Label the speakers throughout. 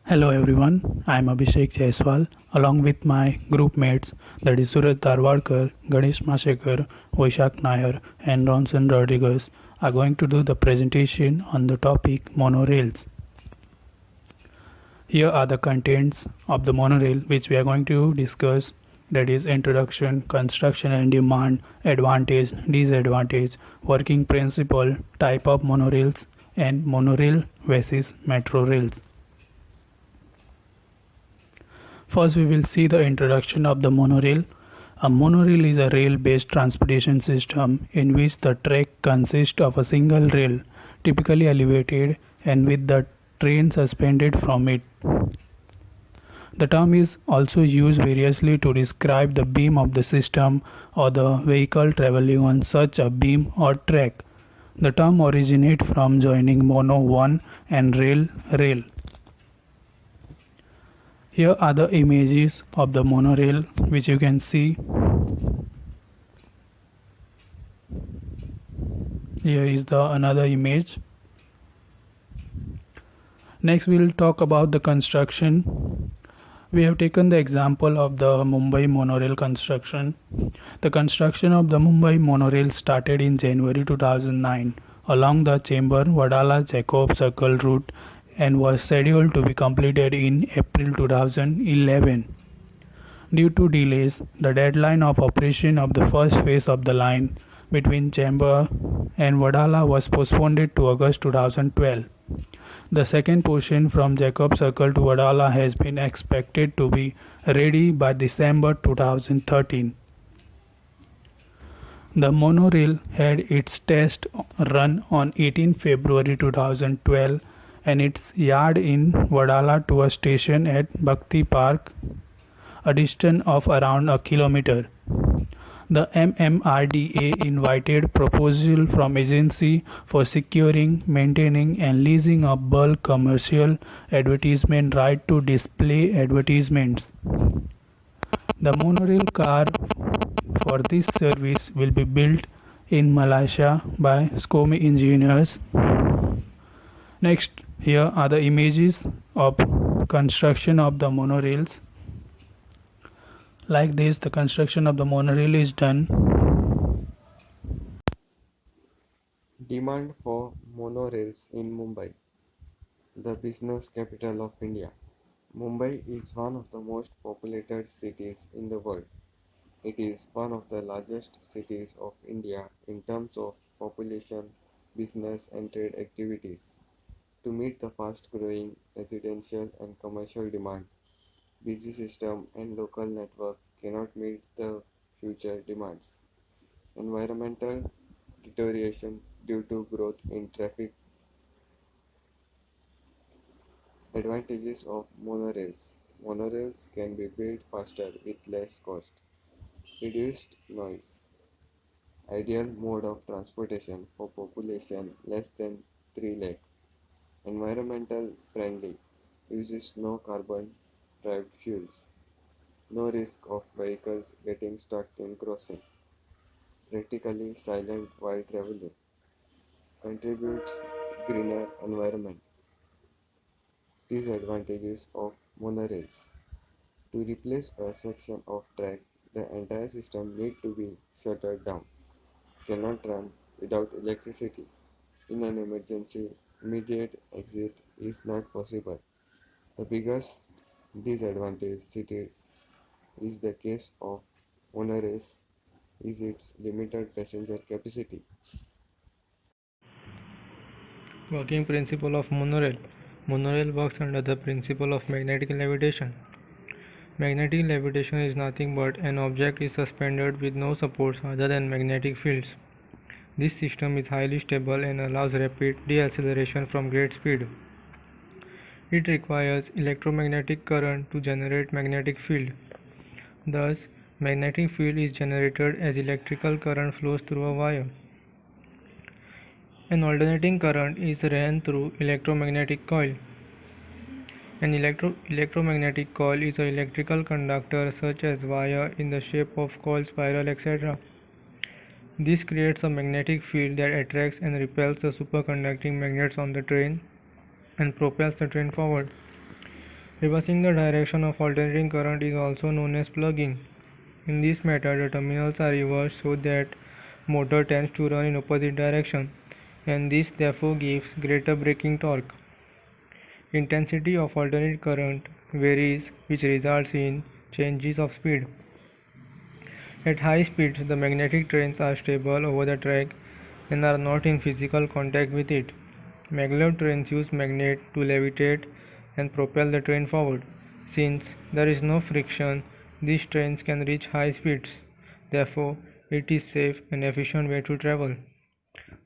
Speaker 1: Hello everyone, I am Abhishek Jaiswal along with my group mates that is Surat Darwadkar, Ganesh Mashekar, Vaishak Nair and Ronson Rodriguez are going to do the presentation on the topic monorails. Here are the contents of the monorail which we are going to discuss, that is introduction, construction and demand, advantage, disadvantage, working principle, type of monorails and monorail versus metro rails. First, we will see the introduction of the monorail. A monorail is a rail-based transportation system in which the track consists of a single rail, typically elevated and with the train suspended from it. The term is also used variously to describe the beam of the system or the vehicle traveling on such a beam or track. The term originates from joining mono one and rail. Here are the images of the monorail which you can see. Here is the another image. Next we will talk about the construction. We have taken the example of the Mumbai monorail construction. The construction of the Mumbai monorail started in January 2009 along the Chembur-Wadala Jacob Circle route and was scheduled to be completed in April 2011. Due to delays, the deadline of operation of the first phase of the line between Chembur and Wadala was postponed to August 2012. The second portion from Jacob Circle to Wadala has been expected to be ready by December 2013. The monorail had its test run on 18 February 2012 and its yard in Wadala to a station at Bhakti Park, a distance of around a kilometer. The MMRDA invited proposal from agency for securing, maintaining and leasing a bulk commercial advertisement right to display advertisements. The monorail car for this service will be built in Malaysia by SCOMI engineers. Next, here are the images of construction of the monorails. Like this, the construction of the monorail is done.
Speaker 2: Demand for monorails in Mumbai, the business capital of India. Mumbai is one of the most populated cities in the world. It is one of the largest cities of India in terms of population, business, and trade activities. To meet the fast growing residential and commercial demand, busy system and local network cannot meet the future demands. Environmental deterioration due to growth in traffic. Advantages of monorails. Monorails can be built faster with less cost. Reduced noise. Ideal mode of transportation for population less than 3 lakh. Environmental friendly. Uses no carbon derived fuels. No risk of vehicles getting stuck in crossing. Practically silent while traveling. Contributes greener environment. Disadvantages of monorails. To replace a section of track, the entire system need to be shuttered down. Cannot run without electricity. In an emergency, immediate exit is not possible. The biggest disadvantage cited is the case of monorails is its limited passenger capacity.
Speaker 3: Working principle of monorail. Monorail works under the principle of magnetic levitation. Magnetic levitation is nothing but an object is suspended with no supports other than magnetic fields. This system is highly stable and allows rapid deceleration from great speed. It requires electromagnetic current to generate magnetic field. Thus, magnetic field is generated as electrical current flows through a wire. An alternating current is ran through electromagnetic coil. An electromagnetic coil is an electrical conductor such as wire in the shape of coil, spiral, etc. This creates a magnetic field that attracts and repels the superconducting magnets on the train and propels the train forward. Reversing the direction of alternating current is also known as plugging. In this method, the terminals are reversed so that motor tends to run in opposite direction, and this therefore gives greater braking torque. Intensity of alternate current varies, which results in changes of speed. At high speeds, the magnetic trains are stable over the track and are not in physical contact with it. Maglev trains use magnet to levitate and propel the train forward. Since there is no friction, these trains can reach high speeds. Therefore, it is safe and efficient way to travel.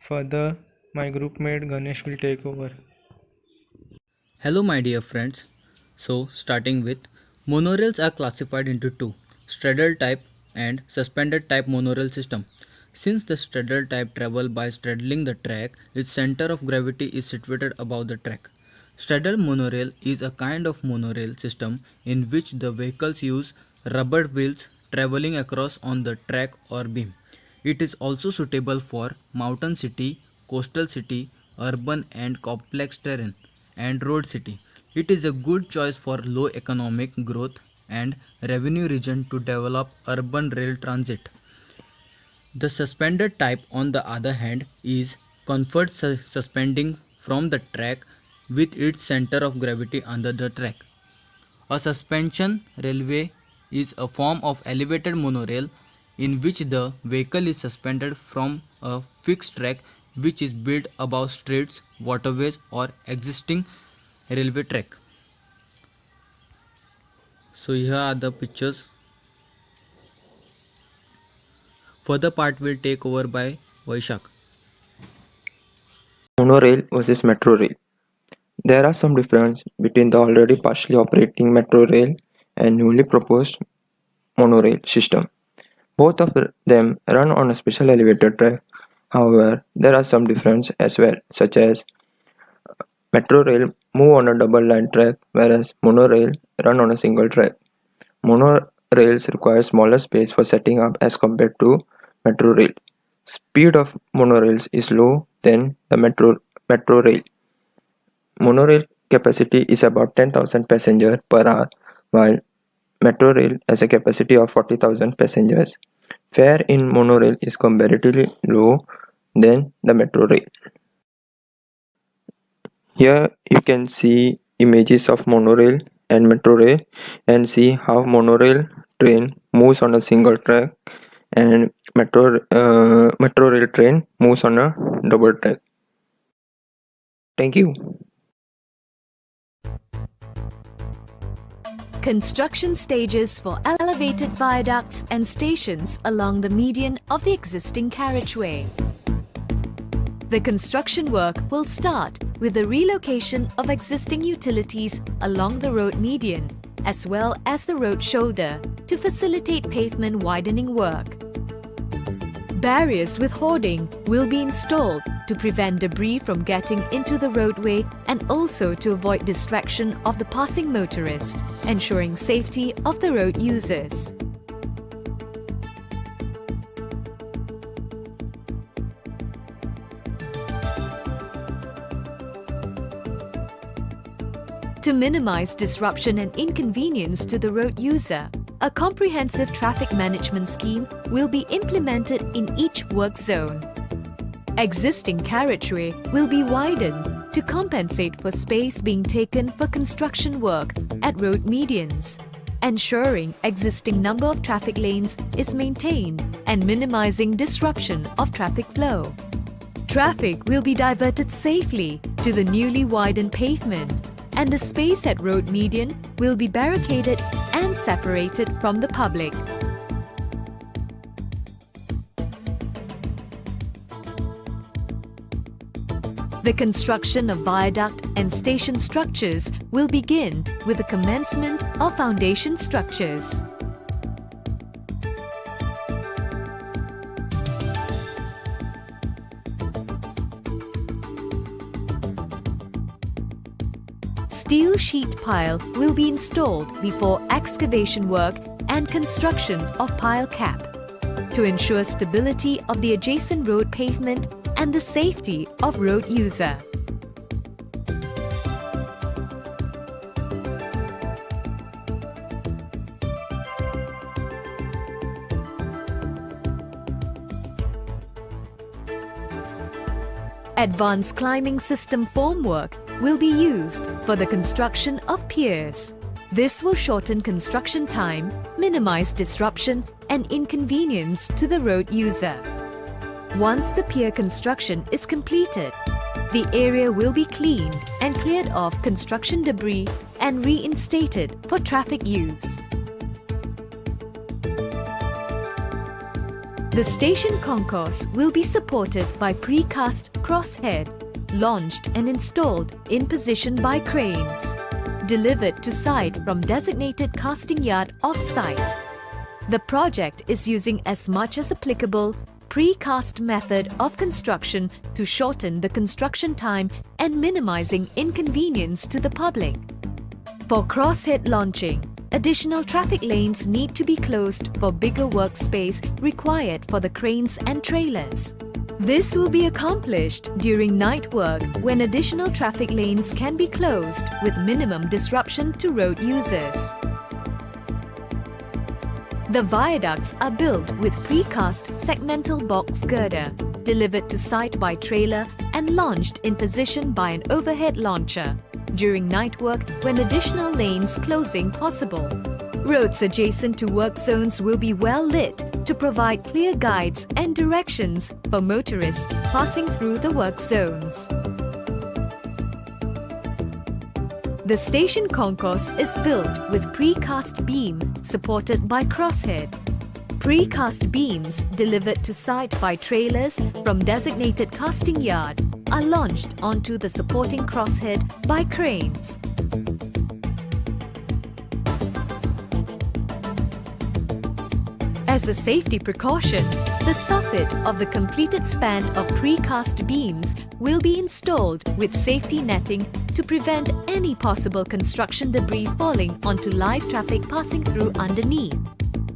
Speaker 3: Further, my groupmate Ganesh will take over.
Speaker 4: Hello my dear friends. So starting with monorails are classified into two, straddle type and suspended type monorail system. Since the straddle type travel by straddling the track, its center of gravity is situated above the track. Straddle monorail is a kind of monorail system in which the vehicles use rubber wheels traveling across on the track or beam. It is also suitable for mountain city, coastal city, urban and complex terrain, and road city. It is a good choice for low economic growth and revenue region to develop urban rail transit. The suspended type, on the other hand, is comfort suspending from the track with its center of gravity under the track. A suspension railway is a form of elevated monorail in which the vehicle is suspended from a fixed track which is built above streets, waterways, or existing railway track. So here are the pictures. Further part will take over by Vaishak.
Speaker 5: Monorail versus metro rail. There are some differences between the already partially operating metro rail and newly proposed monorail system. Both of them run on a special elevated track. However, there are some differences as well, such as metro rail move on a double line track, whereas monorail run on a single track. Monorails require smaller space for setting up as compared to metro rail. Speed of monorails is low than the metro rail. Monorail capacity is about 10,000 passengers per hour, while metro rail has a capacity of 40,000 passengers. Fare in monorail is comparatively low than the metro rail. Here you can see images of monorail and metro rail and see how monorail train moves on a single track and metro rail train moves on a double track. Thank you.
Speaker 6: Construction stages for elevated viaducts and stations along the median of the existing carriageway. The construction work will start with the relocation of existing utilities along the road median as well as the road shoulder to facilitate pavement widening work. Barriers with hoarding will be installed to prevent debris from getting into the roadway and also to avoid distraction of the passing motorist, ensuring safety of the road users. To minimize disruption and inconvenience to the road user, a comprehensive traffic management scheme will be implemented in each work zone. Existing carriageway will be widened to compensate for space being taken for construction work at road medians, ensuring existing number of traffic lanes is maintained and minimizing disruption of traffic flow. Traffic will be diverted safely to the newly widened pavement, and the space at road median will be barricaded and separated from the public. The construction of viaduct and station structures will begin with the commencement of foundation structures. Steel sheet pile will be installed before excavation work and construction of pile cap to ensure stability of the adjacent road pavement and the safety of road user. Advanced climbing system formwork will be used for the construction of piers. This will shorten construction time, minimize disruption and inconvenience to the road user. Once the pier construction is completed, the area will be cleaned and cleared of construction debris and reinstated for traffic use. The station concourse will be supported by precast crosshead, launched and installed in position by cranes, delivered to site from designated casting yard off-site. The project is using as much as applicable precast method of construction to shorten the construction time and minimizing inconvenience to the public. For crosshead launching, additional traffic lanes need to be closed for bigger workspace required for the cranes and trailers. This will be accomplished during night work when additional traffic lanes can be closed with minimum disruption to road users. The viaducts are built with precast segmental box girder, delivered to site by trailer and launched in position by an overhead launcher during night work when additional lanes closing possible. Roads adjacent to work zones will be well lit to provide clear guides and directions for motorists passing through the work zones. The station concourse is built with precast beam supported by crosshead. Precast beams delivered to site by trailers from designated casting yard are launched onto the supporting crosshead by cranes. As a safety precaution, the soffit of the completed span of precast beams will be installed with safety netting to prevent any possible construction debris falling onto live traffic passing through underneath.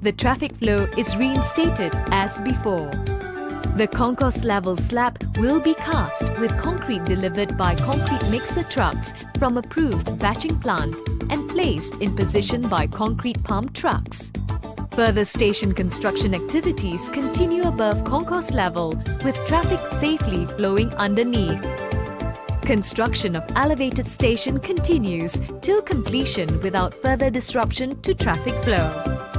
Speaker 6: The traffic flow is reinstated as before. The concourse level slab will be cast with concrete delivered by concrete mixer trucks from approved batching plant and placed in position by concrete pump trucks. Further station construction activities continue above concourse level with traffic safely flowing underneath. Construction of elevated station continues till completion without further disruption to traffic flow.